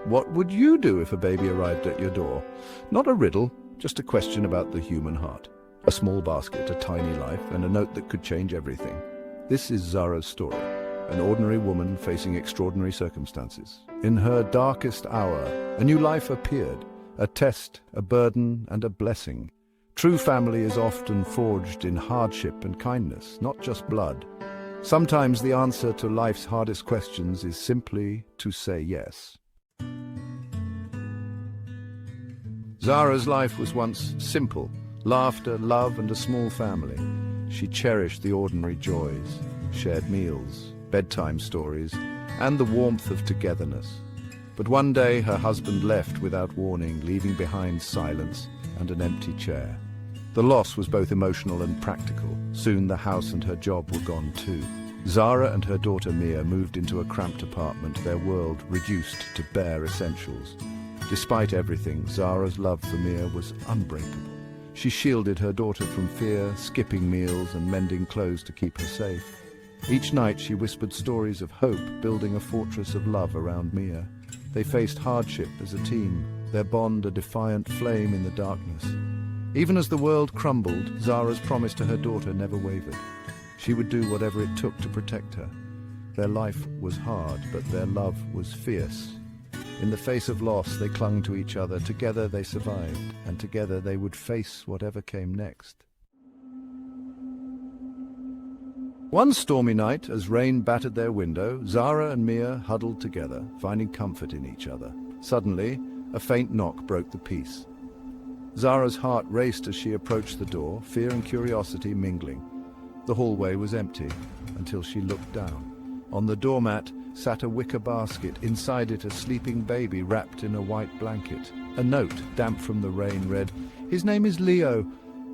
What would you do if a baby arrived at your door? Not a riddle, just a question about the human heart. A small basket, a tiny life, and a note that could change everything. This is Zara's story, an ordinary woman facing extraordinary circumstances. In her darkest hour, a new life appeared, a test, a burden, and a blessing. True family is often forged in hardship and kindness, not just blood. Sometimes the answer to life's hardest questions is simply to say yes. Zara's life was once simple: laughter, love, and a small family. She cherished the ordinary joys, shared meals, bedtime stories, and the warmth of togetherness. But one day her husband left without warning, leaving behind silence and an empty chair. The loss was both emotional and practical. Soon the house and her job were gone too. Zara and her daughter Mia moved into a cramped apartment, their world reduced to bare essentials. Despite everything, Zara's love for Mia was unbreakable. She shielded her daughter from fear, skipping meals and mending clothes to keep her safe. Each night she whispered stories of hope, building a fortress of love around Mia. They faced hardship as a team, their bond a defiant flame in the darkness. Even as the world crumbled, Zara's promise to her daughter never wavered. She would do whatever it took to protect her. Their life was hard, but their love was fierce. In the face of loss, they clung to each other. Together they survived, and together they would face whatever came next. One stormy night, as rain battered their window, Zara and Mia huddled together, finding comfort in each other. Suddenly, a faint knock broke the peace. Zara's heart raced as she approached the door, fear and curiosity mingling. The hallway was empty, until she looked down. On the doormat sat a wicker basket, inside it a sleeping baby wrapped in a white blanket. A note, damp from the rain, read, "His name is Leo.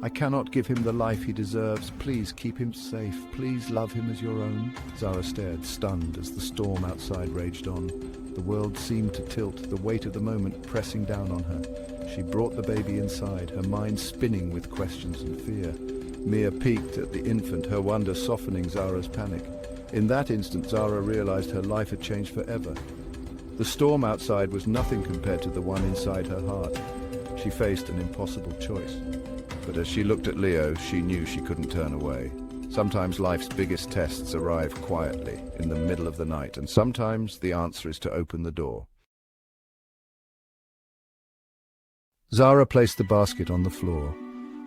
I cannot give him the life he deserves. Please keep him safe. Please love him as your own." Zara stared, stunned, as the storm outside raged on. The world seemed to tilt, the weight of the moment pressing down on her. She brought the baby inside, her mind spinning with questions and fear. Mia peeked at the infant, her wonder softening Zara's panic. In that instant, Zara realized her life had changed forever. The storm outside was nothing compared to the one inside her heart. She faced an impossible choice. But as she looked at Leo, she knew she couldn't turn away. Sometimes life's biggest tests arrive quietly, in the middle of the night, and sometimes the answer is to open the door. Zara placed the basket on the floor,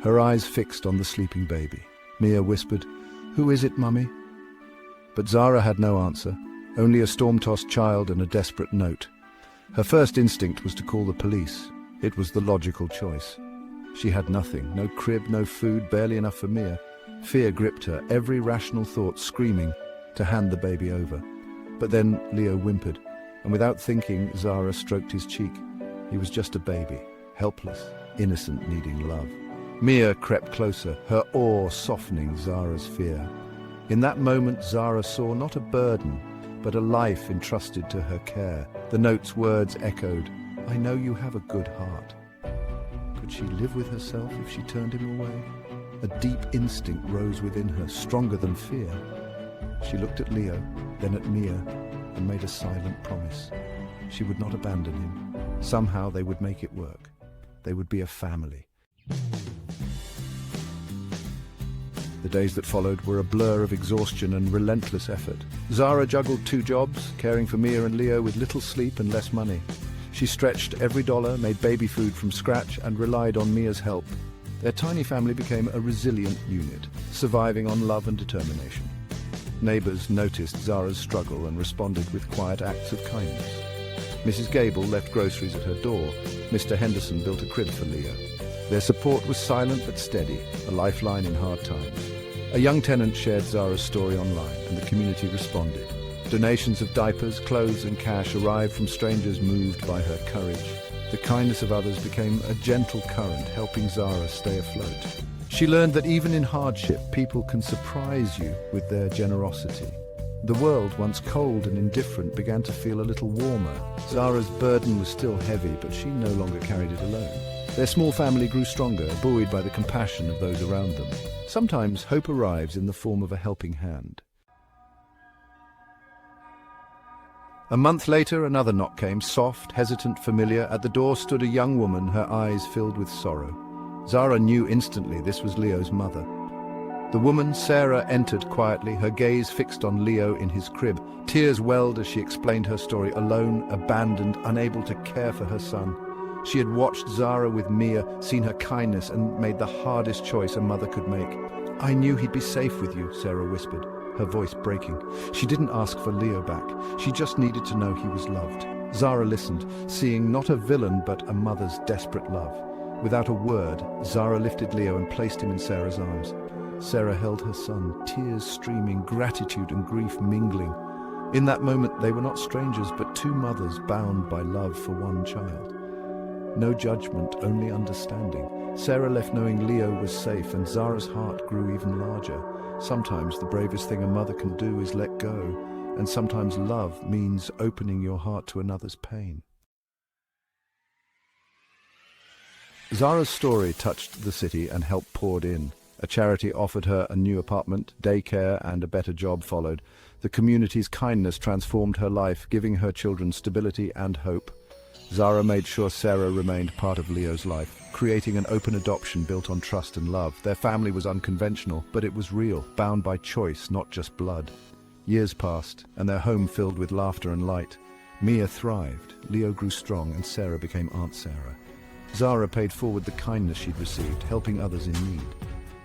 her eyes fixed on the sleeping baby. Mia whispered, "Who is it, Mummy?" But Zara had no answer, only a storm-tossed child and a desperate note. Her first instinct was to call the police. It was the logical choice. She had nothing, no crib, no food, barely enough for Mia. Fear gripped her, every rational thought screaming to hand the baby over. But then Leo whimpered, and without thinking, Zara stroked his cheek. He was just a baby, helpless, innocent, needing love. Mia crept closer, her awe softening Zara's fear. In that moment, Zara saw not a burden, but a life entrusted to her care. The note's words echoed, "I know you have a good heart." Could she live with herself if she turned him away? A deep instinct rose within her, stronger than fear. She looked at Leo, then at Mia, and made a silent promise. She would not abandon him. Somehow they would make it work. They would be a family. The days that followed were a blur of exhaustion and relentless effort. Zara juggled 2 jobs, caring for Mia and Leo with little sleep and less money. She stretched every dollar, made baby food from scratch, and relied on Mia's help. Their tiny family became a resilient unit, surviving on love and determination. Neighbors noticed Zara's struggle and responded with quiet acts of kindness. Mrs. Gable left groceries at her door. Mr. Henderson built a crib for Leo. Their support was silent but steady, a lifeline in hard times. A young tenant shared Zara's story online, and the community responded. Donations of diapers, clothes, and cash arrived from strangers moved by her courage. The kindness of others became a gentle current, helping Zara stay afloat. She learned that even in hardship, people can surprise you with their generosity. The world, once cold and indifferent, began to feel a little warmer. Zara's burden was still heavy, but she no longer carried it alone. Their small family grew stronger, buoyed by the compassion of those around them. Sometimes hope arrives in the form of a helping hand. A month later, another knock came, soft, hesitant, familiar. At the door stood a young woman, her eyes filled with sorrow. Zara knew instantly this was Leo's mother. The woman, Sarah, entered quietly, her gaze fixed on Leo in his crib. Tears welled as she explained her story, alone, abandoned, unable to care for her son. She had watched Zara with Mia, seen her kindness, and made the hardest choice a mother could make. "I knew he'd be safe with you," Sarah whispered, her voice breaking. She didn't ask for Leo back. She just needed to know he was loved. Zara listened, seeing not a villain but a mother's desperate love. Without a word, Zara lifted Leo and placed him in Sarah's arms. Sarah held her son, tears streaming, gratitude and grief mingling. In that moment, they were not strangers, but two mothers bound by love for one child. No judgment, only understanding. Sarah left knowing Leo was safe, and Zara's heart grew even larger. Sometimes the bravest thing a mother can do is let go, and sometimes love means opening your heart to another's pain. Zara's story touched the city and help poured in. A charity offered her a new apartment, daycare, and a better job followed. The community's kindness transformed her life, giving her children stability and hope. Zara made sure Sarah remained part of Leo's life, creating an open adoption built on trust and love. Their family was unconventional, but it was real, bound by choice, not just blood. Years passed, and their home filled with laughter and light. Mia thrived, Leo grew strong, and Sarah became Aunt Sarah. Zara paid forward the kindness she'd received, helping others in need.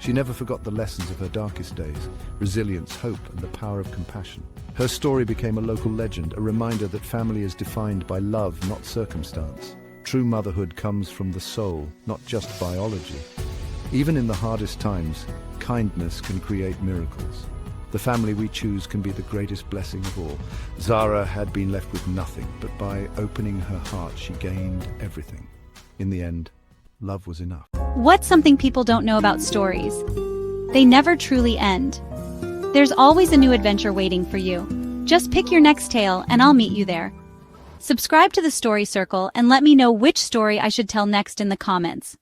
She never forgot the lessons of her darkest days, resilience, hope, and the power of compassion. Her story became a local legend, a reminder that family is defined by love, not circumstance. True motherhood comes from the soul, not just biology. Even in the hardest times, kindness can create miracles. The family we choose can be the greatest blessing of all. Zara had been left with nothing, but by opening her heart, she gained everything. In the end, love was enough. What's something people don't know about stories? They never truly end. There's always a new adventure waiting for you. Just pick your next tale and I'll meet you there. Subscribe to the Story Circle and let me know which story I should tell next in the comments.